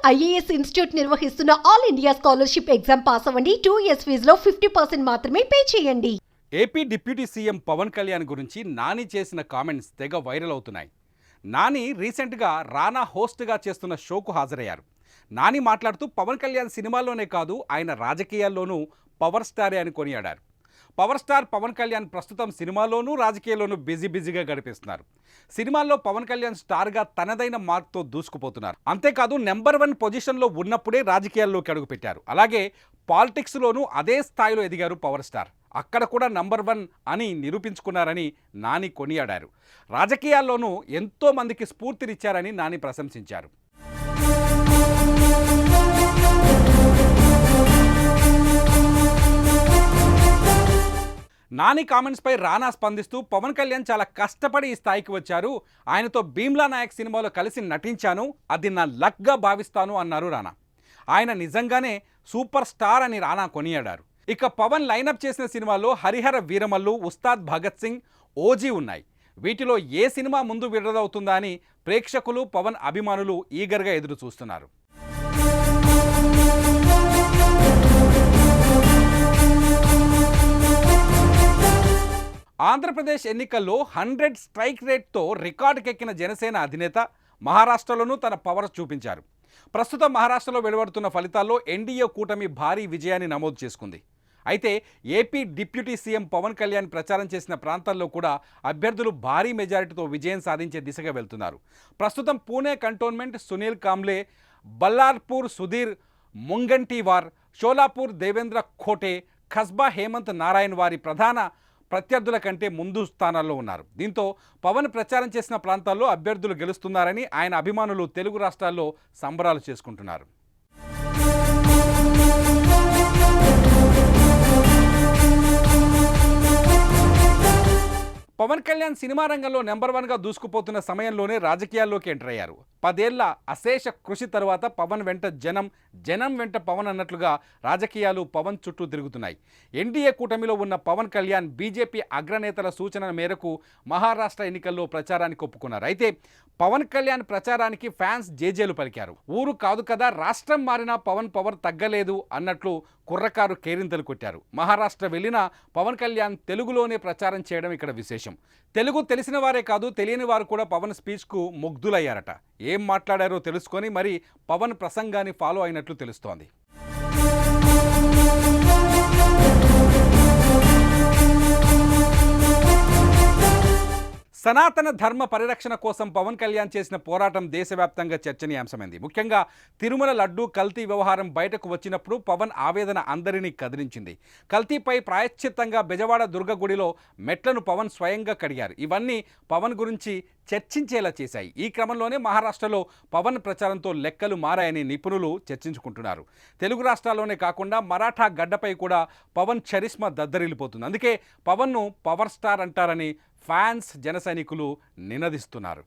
IAS institute నిర్వహిస్తున్న all India scholarship exam pass అవ్వండి. 2 years ఫీజులో 50% మాత్రమే పే చేయండి. AP deputy CM Pawan Kalyan గురించి నాని చేసిన కామెంట్స్ తెగ వైరల్ అవుతున్నాయి. నాని రీసెంట్గా రానా హోస్ట్గా చేస్తున్న షోకు హాజరయ్యారు. నాని మాట్లాడుతూ పవన్ కళ్యాణ్ సినిమాల్లోనే కాదు ఆయన రాజకీయాల్లోనూ పవర్ స్టారే అని కొనియాడారు. పవర్ స్టార్ పవన్ కళ్యాణ్ ప్రస్తుతం సినిమాల్లోనూ రాజకీయాల్లోనూ బిజీగా గడిపిస్తున్నారు. సినిమాల్లో పవన్ కళ్యాణ్ స్టార్గా తనదైన మార్క్తో దూసుకుపోతున్నారు. అంతేకాదు నెంబర్ 1 పొజిషన్లో ఉన్నప్పుడే రాజకీయాల్లోకి అడుగుపెట్టారు. అలాగే పాలిటిక్స్లోనూ అదే స్థాయిలో ఎదిగారు పవర్ స్టార్. అక్కడ కూడా నంబర్ 1 అని నిరూపించుకున్నారని నాని కొనియాడారు. రాజకీయాల్లోనూ ఎంతో మందికి స్ఫూర్తినిచ్చారని నాని ప్రశంసించారు. నాని కామెంట్స్పై రానా స్పందిస్తూ పవన్ కళ్యాణ్ చాలా కష్టపడి ఈ స్థాయికి వచ్చారు. ఆయనతో భీమ్లా నాయక్ సినిమాలో కలిసి నటించాను, అది నా లక్గా భావిస్తాను అన్నారు రానా. ఆయన నిజంగానే సూపర్ స్టార్ అని రానా కొనియాడారు. ఇక పవన్ లైనప్ చేసిన సినిమాల్లో హరిహర వీరమల్లు, ఉస్తాద్ భగత్ సింగ్, ఓజీ ఉన్నాయి. వీటిలో ఏ సినిమా ముందు విడుదలవుతుందా అని ప్రేక్షకులు, పవన్ అభిమానులు ఈగర్గా ఎదురు చూస్తున్నారు. ఆంధ్రప్రదేశ్ ఎన్నికల్లో 100 స్ట్రైక్ రేట్తో రికార్డుకెక్కిన జనసేన అధినేత మహారాష్ట్రలోనూ తన పవర్ చూపించారు. ప్రస్తుతం మహారాష్ట్రలో వెలువడుతున్న ఫలితాల్లో ఎన్డీఏ కూటమి భారీ విజయాన్ని నమోదు చేసుకుంది. అయితే AP deputy CM Pawan Kalyan ప్రచారం చేసిన ప్రాంతాల్లో కూడా అభ్యర్థులు భారీ మెజారిటీతో విజయం సాధించే దిశగా వెళ్తున్నారు. ప్రస్తుతం పూణే కంటోన్మెంట్ సునీల్ కాంబ్లే, బల్లార్పూర్ సుధీర్ ముంగంటివార్, షోలాపూర్ దేవేంద్ర ఖోటే, ఖస్బా హేమంత్ నారాయణ్ వారి ప్రధాన ప్రత్యర్థుల కంటే ముందు స్థానాల్లో ఉన్నారు. దీంతో పవన్ ప్రచారం చేసిన ప్రాంతాల్లో అభ్యర్థులు గెలుస్తున్నారని ఆయన అభిమానులు తెలుగు రాష్ట్రాల్లో సంబరాలు చేసుకుంటున్నారు. పవన్ కళ్యాణ్ సినిమా రంగంలో నెంబర్ 1గా దూసుకుపోతున్న సమయంలోనే రాజకీయాల్లోకి ఎంటర్ అయ్యారు. 10 ఏళ్ల అశేష కృషి తర్వాత పవన్ వెంట జనం, జనం వెంట పవన్ అన్నట్లుగా రాజకీయాలు పవన్ చుట్టూ తిరుగుతున్నాయి. ఎన్డీఏ కూటమిలో ఉన్న పవన్ కళ్యాణ్ బీజేపీ అగ్రనేతల సూచన మేరకు మహారాష్ట్ర ఎన్నికల్లో ప్రచారానికి ఒప్పుకున్నారు. అయితే పవన్ కళ్యాణ్ ప్రచారానికి ఫ్యాన్స్ జేజేలు పలికారు. ఊరు కాదు కదా, రాష్ట్రం మారినా పవన్ పవర్ తగ్గలేదు అన్నట్లు కుర్రకారు కేరింతలు కొట్టారు. మహారాష్ట్ర వెళ్ళినా పవన్ కళ్యాణ్ తెలుగులోనే ప్రచారం చేయడం ఇక్కడ విశేషం. తెలుగు తెలిసిన వారే కాదు, తెలియని వారు కూడా పవన్ స్పీచ్కు ముగ్ధులయ్యారట. ఏం మాట్లాడారో తెలుసుకొని మరి పవన్ ప్రసంగాన్ని ఫాలో అయినట్లు తెలుస్తోంది. సనాతన ధర్మ పరిరక్షణ కోసం పవన్ కళ్యాణ్ చేసిన పోరాటం దేశవ్యాప్తంగా చర్చనీయాంశమైంది. ముఖ్యంగా తిరుమల లడ్డూ కల్తీ వ్యవహారం బయటకు వచ్చినప్పుడు పవన్ ఆవేదన అందరినీ కదిలించింది. కల్తీపై ప్రాయశ్చిత్తంగా బెజవాడ దుర్గ గుడిలో మెట్లను పవన్ స్వయంగా కడిగారు. ఇవన్నీ పవన్ గురించి చర్చించేలా చేశాయి. ఈ క్రమంలోనే మహారాష్ట్రలో పవన్ ప్రచారంతో లెక్కలు మారాయని నిపుణులు చర్చించుకుంటున్నారు. తెలుగు రాష్ట్రాల్లోనే కాకుండా మరాఠా గడ్డపై కూడా పవన్ చరిష్మా దద్దరిల్లిపోతుంది. అందుకే పవన్ను పవర్ స్టార్ అంటారని ఫ్యాన్స్, జన సైనికులు నినదిస్తున్నారు.